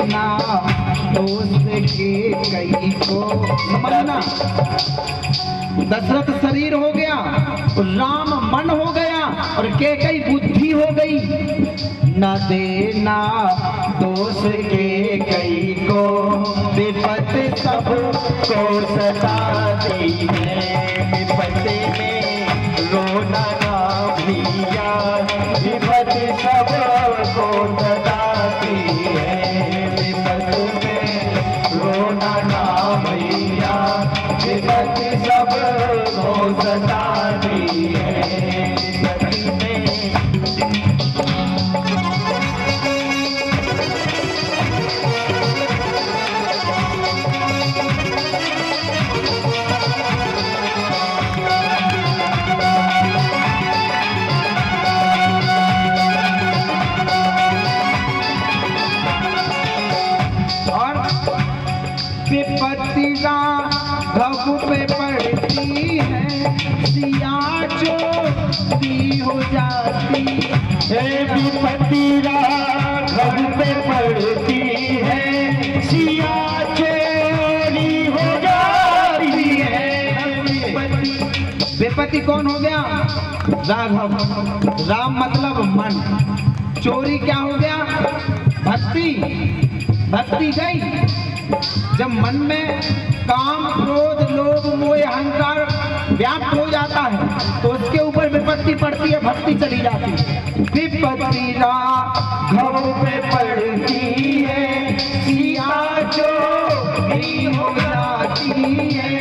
ना दोस्त के कई को समझना। दशरथ शरीर हो गया, राम मन हो गया और कैकई बुद्धि हो गई। न देना दोष के कई को, विपत सब को सताती है। विपत में रोना ना भैया, विपत सब को सताती है। विपत में रोना ना भैया, विपत सब को सताती है। विपत में विपत्ति राघव पे पड़ती है, सिया चोरी हो जाती है। विपत्ति राघव पे पड़ती है, सिया चोरी हो जाती है। विपत्ति कौन हो गया? राघव। राम मतलब मन। चोरी क्या हो गया? भक्ति। भक्ति गई। जब मन में काम, क्रोध, लोभ, मोह, अहंकार व्याप्त हो जाता है तो उसके ऊपर विपत्ति पड़ती है, भक्ति चली जाती है। विपत्ति राघव पे पड़ती है, सिया चोरी हो जाती है।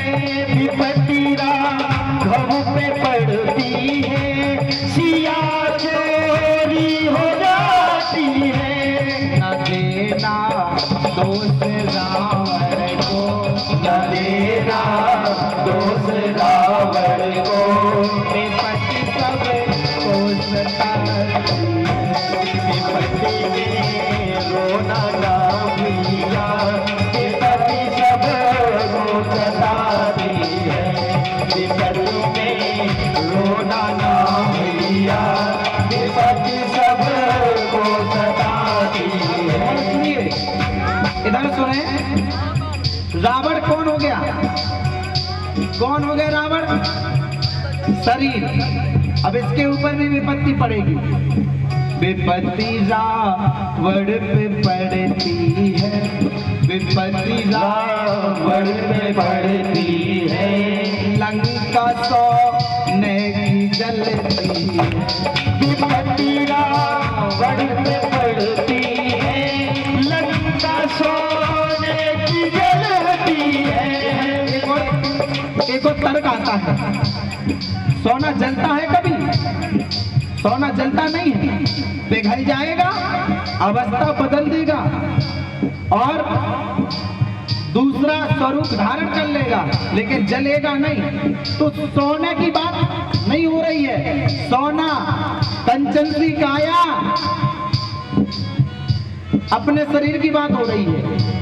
विपत्ति राघव पे पड़ती है, सिया चोरी हो जाती है। न देना दोष रावण को, न देना दोष रावण को, विपत्ति सब को सताती है। विपत्ति में रोना ना भैया, विपत्ति सब को सताती है। विपत्ति में रोना ना भैया, विपत्ति सब को सताती है। इधर सुने, रावण कौन हो गया? कौन हो गया रावण? शरीर। अब इसके ऊपर भी विपत्ति पड़ेगी। विपत्ति रावण पे पड़ती है, विपत्ति रावण पे पड़ती है। लंका सोने की जलती है, विपत्ति रावण पे पड़ती है। लंका सोने की जलती है। एक और तर्क आता है, सोना जलता है कभी? सोना जलता नहीं है, पिघल जाएगा, अवस्था बदल देगा और दूसरा स्वरूप धारण कर लेगा, लेकिन जलेगा नहीं। तो सोने की बात नहीं हो रही है। सोना कंचन सी काया, अपने शरीर की बात हो रही है।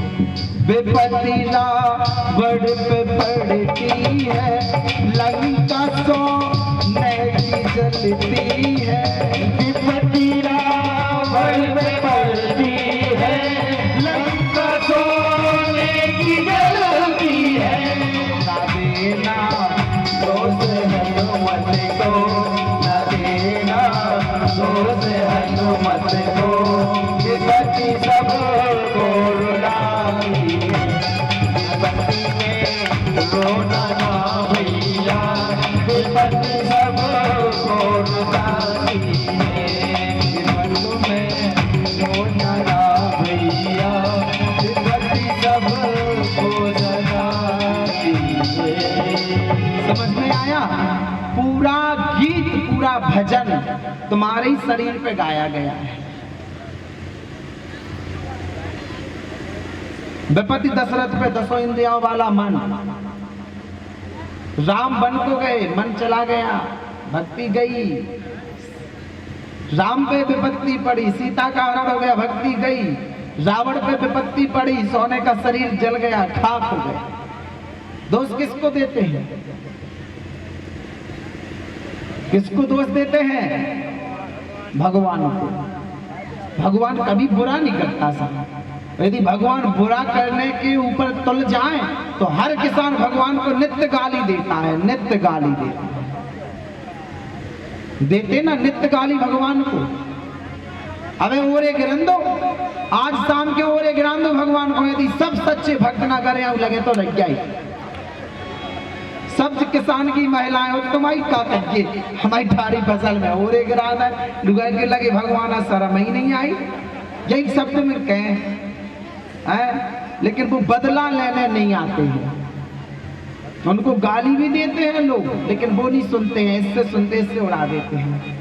विपत्ति रावण पे पड़ती है, लंका सोने की जलती है। विपत्ति रावण पे पड़ती है, लंका सोने की जलती है। न देना दोष हनुमत को, न देना दोष हनुमत को, विपत्ति सब को रुलाती है। विपत्ति में रोना ना भैया, विपत्ति सब को रुलाती है। विपत्ति में रोना ना भैया, विपत्ति सब को रुलाती है। समझ में आया? पूरा गीत, पूरा भजन तुम्हारे ही शरीर पे गाया गया है। विपत्ति दशरथ पे दसों इंद्रियों वाला मन। राम बन को गए, मन चला गया, भक्ति गई। राम पे विपत्ति पड़ी, सीता का हरण हो गया, भक्ति गई। रावण पे विपत्ति पड़ी, सोने का शरीर जल गया, खाक हो गया। दोष किसको देते हैं? किसको दोष देते हैं? भगवान को। भगवान कभी बुरा नहीं करता साहब। यदि भगवान बुरा करने के ऊपर तुल जाए तो हर किसान भगवान को नित्य गाली देता है, नित्य गाली देता है। देते ना नित्य गाली भगवान को। अबे ओरे गिरन दो, आज शाम के ओरे गिरान दो भगवान को। यदि सब सच्चे भक्त ना करे लगे तो लग जाए। सब किसान की महिलाएं हो तुम्हारी का कहिए हमारी ठारी फसल में ओरे गिराना है, लुगाई के लगे भगवान शर्म ही नहीं आई। यही शब्द में कहें लेकिन वो बदला लेने नहीं आते हैं। उनको गाली भी देते हैं लोग, लेकिन वो नहीं सुनते हैं, इससे सुनते इससे उड़ा देते हैं।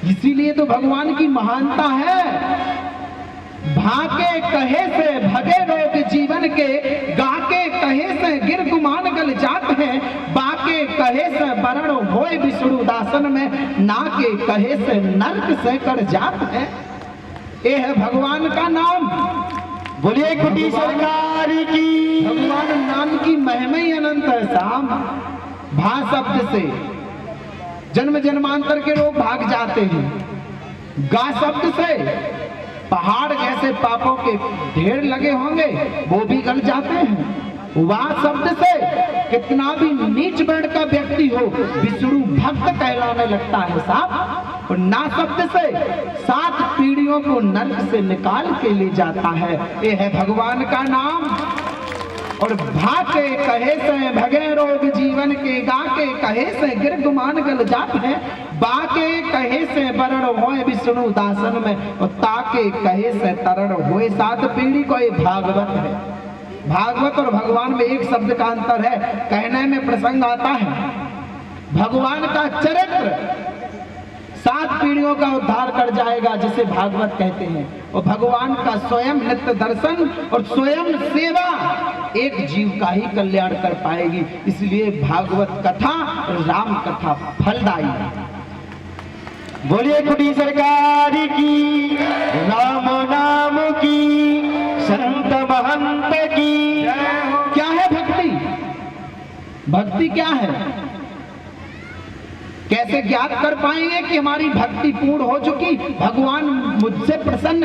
इसीलिए तो भगवान की महानता है। भाके कहे से भगे रोग जीवन के, गाके कहे से गिर गुमान गल जात है, बाके कहे से बरण होए विष्णु दासन में, नाके कहे से नर्क से कर जात है। ये है भगवान का नाम। बोलिए कुटी सरकार की। भगवान नाम की महिमा ही अनंत है साहब। भा शब्द से जन्म जन्मांतर के लोग भाग जाते हैं। गा शब्द से पहाड़ जैसे पापों के ढेर लगे होंगे वो भी गल जाते हैं। वाह शब्द से कितना भी नीच वर्ण का व्यक्ति हो विष्णु भक्त कहलाने लगता है साहब। और ना शब्द से 7 पीढ़ियों को नरक से निकाल के ले जाता है। ये है भगवान का नाम। और भाके कहे से भगे रोग जीवन के, गाके कहे से गिर गुमान गल जात है, बाके कहे से बरण होए विष्णु दासन में, और ताके कहे से तरण होए 7 पीढ़ी को। ये भागवत है। भागवत और भगवान में एक शब्द का अंतर है। कहने में प्रसंग आता है भगवान का चरित्र 7 पीढ़ियों का उद्धार कर जाएगा, जिसे भागवत कहते हैं। और भगवान का स्वयं नित्य दर्शन और स्वयं सेवा एक जीव का ही कल्याण कर पाएगी। इसलिए भागवत कथा राम कथा फलदायी है। बोलिए कुटी सरकार की, राम नाम की, संत महंत की। क्या है भक्ति? भक्ति क्या है? कैसे ज्ञात कर पाएंगे कि हमारी भक्ति पूर्ण हो चुकी, भगवान मुझसे प्रसन्न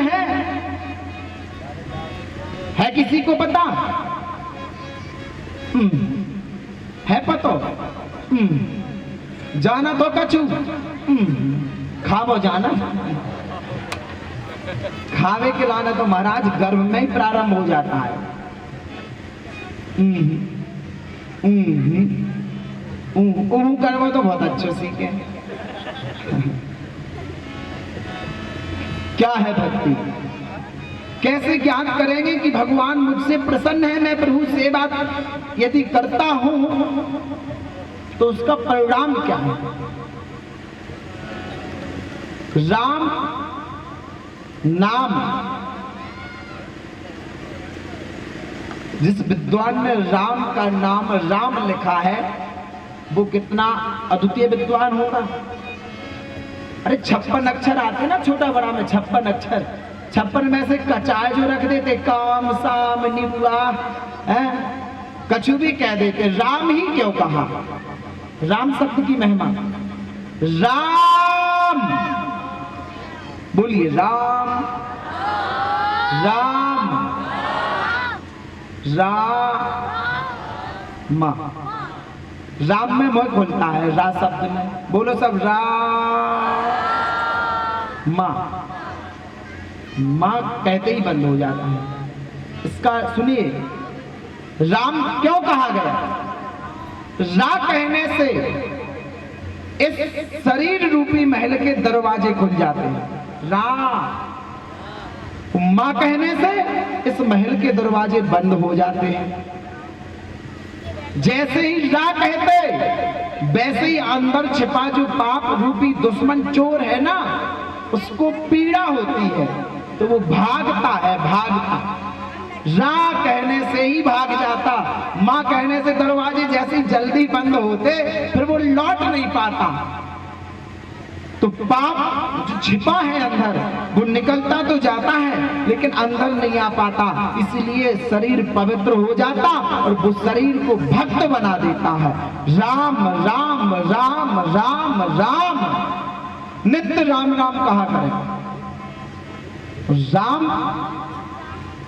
है किसी को पता? है पतो? जाना तो कछु खावो जाना। खावे के लाना तो महाराज गर्भ में ही प्रारंभ हो जाता है। करवा तो बहुत अच्छे सीखे। क्या है भक्ति? कैसे ज्ञान करेंगे कि भगवान मुझसे प्रसन्न है, मैं प्रभु सेवा यदि करता हूं तो उसका परिणाम क्या है? राम नाम, जिस विद्वान ने राम का नाम राम लिखा है वो कितना अद्वितीय विद्वान होगा। अरे 56 अक्षर आते ना छोटा बड़ा में, 56 अक्षर। 56 में से कचाए जो रख देते, काम साम निबुआ कछु भी कह देते। राम ही क्यों कहा? राम शब्द की महिमा। राम बोलिए, राम राम राम। राम में मुंह खुलता है, रा शब्द में। बोलो सब, राम। मां कहते ही बंद हो जाता है। इसका सुनिए, राम क्यों कहा गया? रा कहने से इस शरीर रूपी महल के दरवाजे खुल जाते हैं। मां कहने से इस महल के दरवाजे बंद हो जाते हैं। जैसे ही रा कहते वैसे ही अंदर छिपा जो पाप रूपी दुश्मन चोर है ना, उसको पीड़ा होती है तो वो भागता है, भागता। रा कहने से ही भाग जाता। मां कहने से दरवाजे जैसे ही जल्दी बंद होते फिर वो लौट नहीं पाता। तो पाप जो छिपा है अंदर वो निकलता तो जाता है लेकिन अंदर नहीं आ पाता। इसलिए शरीर पवित्र हो जाता और वो शरीर को भक्त बना देता है। राम राम राम राम राम, नित्य राम राम कहा करें। राम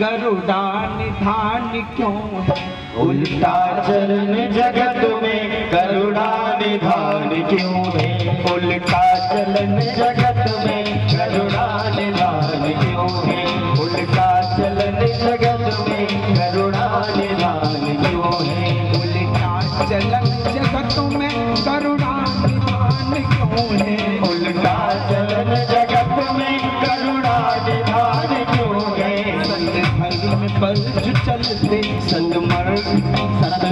करुणा निधान क्यों है? उल्टा चलन जगत में करुणा निधान क्यों है? उल्टा चलन जगत में करुणा निधान क्यों है? उल्टा चलन जगत में करुणा निधान क्यों है? उल्टा चलन जगत में करुणा निधान क्यों है? उल्टा चलन जगत में करुणा निधान क्यों है? संत धर्म पर जो चलते सत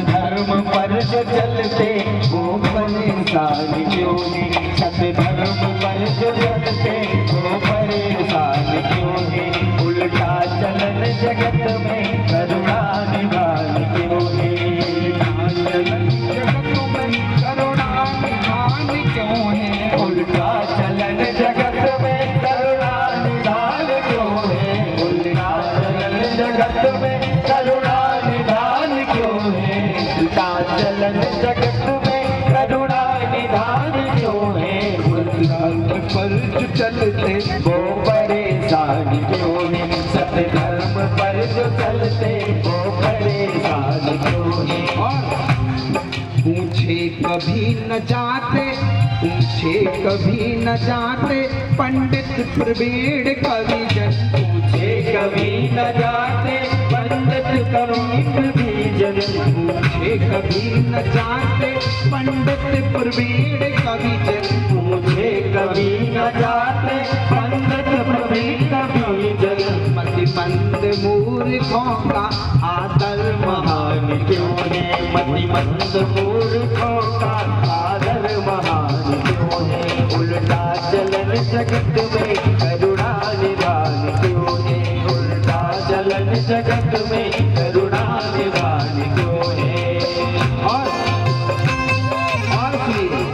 धर्म पर जो चलते वो परेशान क्यों है? सत धर्म पर जो चलते वो परेशान क्यों है? उल्टा चलन जगत में करुणा निधान क्यों है? चलन जगत में करुणा निधान क्यों है? उल्टा चलन जगत में करुणा निधान क्यों है? उल्टा चलन जगत में करुणा निधान क्यों है? उल्टा चलन जगत में करुणा निधान क्यों है? धर्म पर जो चलते वो परेशान क्यों है? सत धर्म पर जो चलते वो परेशान क्यों है? और पूछे कभी न जाते, पूछे कभी न जाते पंडित प्रवीण कवि जन। पूछे कभी न जाते पंडित कबीर भी जन। पूछे कभी न जाते पंडित प्रवीण कवि जन। पूछे कभी न जाते पंडित प्रवीण कवि जन। मतिमंद मूर्खों का आदर महान क्यों है? मतिमंद मूर्खों का आदर महान क्यों है? उल्टा चलन जगत में करुणा निधान क्यों है? उल्टा चलन जगत में करुणा निधान क्यों है? और सुनिए,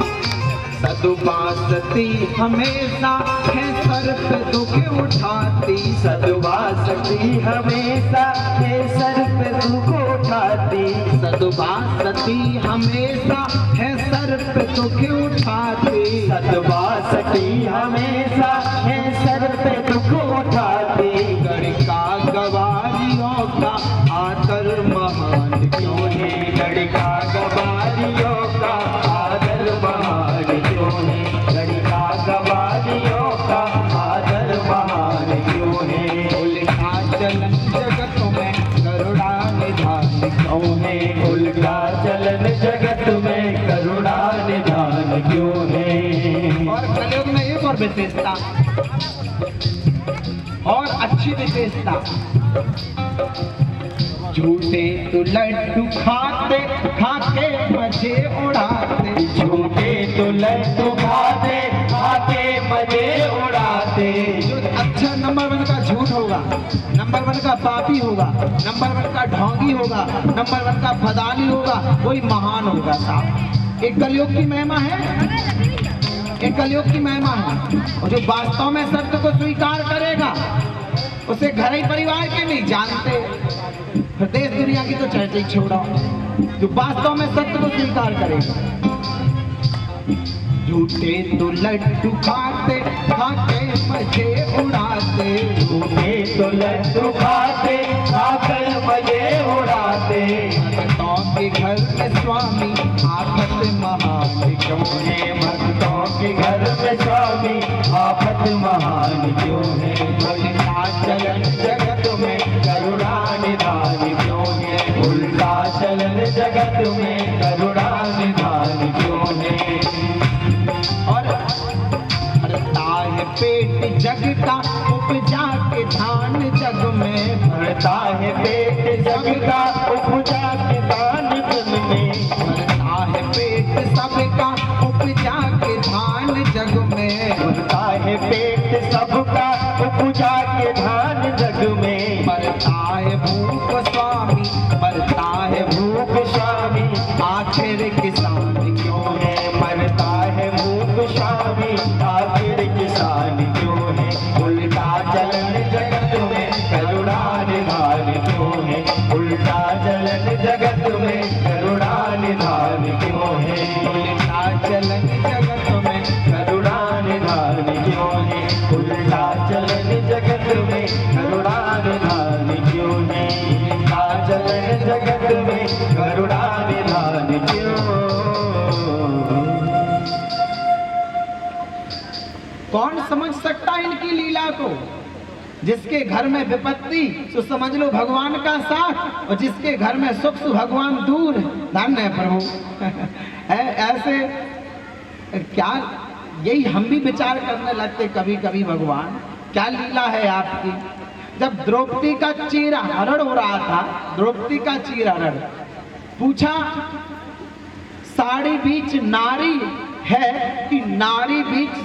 सदुपासती हमेशा है सर पे दुख उठाती। सदुभासती हमेशा है सर पे दुख उठाती। सदुभासती हमेशा है सर पे दुख उठाती। सदुभासती हमेशा है सर पे दुख उठाती। गणिका गवारियों का आदर महान क्यों है? लड़का गवारियों का आदर महान क्यों है? लड़का गवारियों का आदर महान क्यों है? उल्टा चलन जगत में करुणा निधान क्यों है? उल्टा चलन जगत में करुणा निधान क्यों है? और कलयुग में एक और विशेषता और अच्छी विशेषता, झूठे तो लड्डू खाते खाके मजे उड़ाते। झूठे तो लड्डू खाते खाके मजे उड़ाते। जो अच्छा नंबर 1 का झूठ होगा, नंबर 1 का पापी होगा, नंबर 1 का ढोंगी होगा, नंबर 1 का फदाली होगा, वही महान होगा साहब। एक कलयुग की महिमा है, एक कलयुग की महिमा है। और जो वास्तव में सत्य को स्वीकार करेगा उसे घर ही परिवार के नहीं जानते, फिर देश दुनिया की तो चर्चा ही छोड़ो। जो वास्तव में सत्य को स्वीकार करेगा। झूठे तो लड्डू खाते खाके मजे उड़ाते। झूठे तो लड्डू खाते खाकर मजे उड़ाते। भक्तों के घर में स्वामी आफत महान क्यों है? भक्तों के घर में स्वामी आफत महान क्यों है? उल्टा चलन जगत में करुणा निधान क्यों है? उल्टा चलन जगत में करुणा निधान क्यों है? और भरता है पेट जग का उपजा के धान जग में। भरता है पेट जग का उपजा के दान जग में। भरता है पेट सबका उपजा के धान जग में। भरता है पेट सबका उपजा के धान जग में। मरता है भूख स्वामी, मरता है भूख स्वामी आखिर किसान क्यों है? मरता है भूख स्वामी आखिर किसान क्यों है? उल्टा चलन जगत में करुणा निधान क्यों है? उल्टा चलन जगत में करुणा निधान क्यों है? उल्टा चलन जगत में करुणा निधान क्यों है? उल्टा चलन जगत में करुणा निधान क्यों कौन समझ सकता है इनकी लीला को? जिसके घर में विपत्ति तो समझ लो भगवान का साथ, और जिसके घर में सुख सो भगवान दूर। धन्य है प्रभु। ऐसे क्या, यही हम भी विचार करने लगते कभी कभी, भगवान क्या लीला है आपकी। जब द्रौपदी का चीर हरण हो रहा था, द्रौपदी का चीर हरण, पूछा साड़ी बीच नारी है कि नारी बीच